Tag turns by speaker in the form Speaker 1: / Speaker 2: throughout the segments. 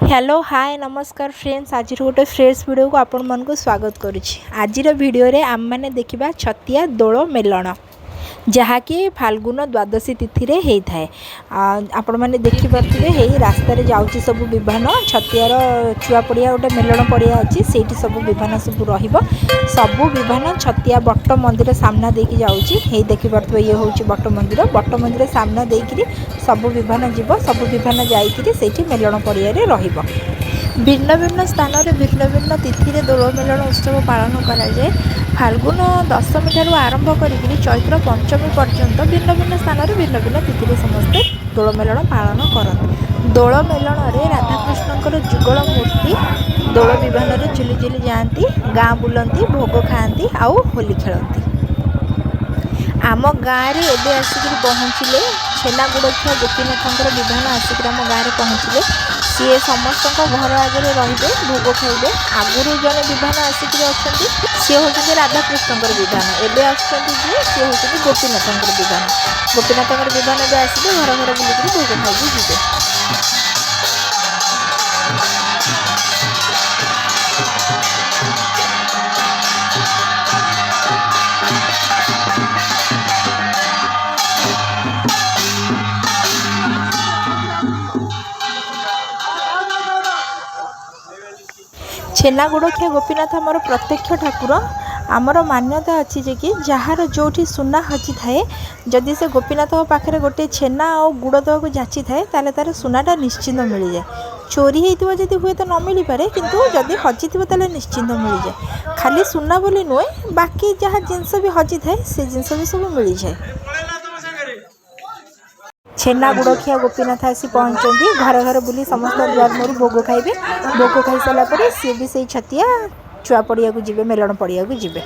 Speaker 1: Hello hi नमस्कार friends. आज गोटे फ्रेश वीडियो को आपण मन को स्वागत करुच्ची। आज वीडियो रे आम मैंने देखा छतिया दोल मेलन जहाँकि फाल्गुन द्वादशी तिथि रे होता है। आपण मैंने देखिपे यही रास्ता जाऊँगी सब विमान छतियार छुआ पड़िया गोटे मेलन पड़िया अच्छी से सब विमान सब सब विमान छतिया बट मंदिर सामना देकी जाऊँगी। देखिपे ये हूँ बट मंदिर सामना देकरी सब विमान जीव सब विमान जाकि मेलन पड़िया रहिबो। भिन्न भिन्न स्थान में भिन्न भिन्न तिथि रे दोल मेलन उत्सव पालन कराए। फाल्गुन दशमी ठारू आरंभ करी चैत्र पंचमी पर्यंत भिन्न भिन्न स्थान में भिन्न भिन्न तिथि रे समस्ते दोल मेलन पालन करते। दोल मेलन में राधाकृष्णकर जुगल मूर्ति दोल विमान में झुली झुली जाती, गाँ बुलती, भोग खाती आउ होली खेलती। आम गाँव में एवं आसिक पहुँचले छेनागुड़खिया गोपीनाथंकर विमान आसिक आम गाँव में पहुँचले। सी समस्त घर आगे रे भोग खाइबे। आगुरी जड़े विमान आसिक अच्छा सी हूँ राधाकृष्णकर विमान, एवं आसुँचे सी हूँ गोपीनाथंकर विमान। गोपीनाथंकर विमान एवं आसिक घर घर बुलिक भोग खाई जीवे। छेनागुड़खिया गोपीनाथ आमर प्रत्यक्ष ठाकुर। आमर मान्यता अच्छी जे कि जार जो सुना हजि थाए जदि से गोपीनाथ पाखे गोटे छेना और गुड़ देवाक जाची थाए ताले तार सुनाटा निश्चिंत मिल जाए। चोरी होता जदि हुए तो न मिल पारे किंतु जदि हजि ताले निश्चिंत मिल जाए। खाली सुना बोली नुहे बाकी जहाँ जिनस भी हजि थाए से जिनस भी सब मिल जाए। छेनागुड़खिया गोपीनाथ आसी पहुँचती, घर घर बुली समस्त दुआर मोर भोग खाइबे। भोग खाई सारापर सी भी से छतिया छुआ पड़िया को जीवे, मेलन पड़िया को जीवे।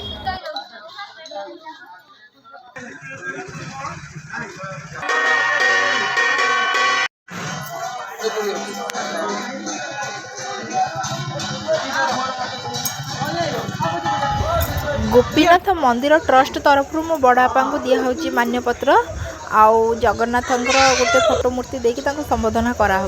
Speaker 1: गोपीनाथ मंदिर ट्रस्ट तरफ मो बड़ापा को दिखाई मान्यपत्र आउ जगन्नाथंकर गोटे फोटो मूर्ति देकी संबोधन करा।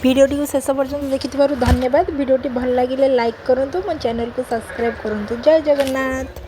Speaker 1: वीडियोटी को शेष पर्यंत देखि धन्यवाद। वीडियोटी भल लगे लाइक करूँ, मो चैनल को सब्सक्राइब करूँ। जय जगन्नाथ।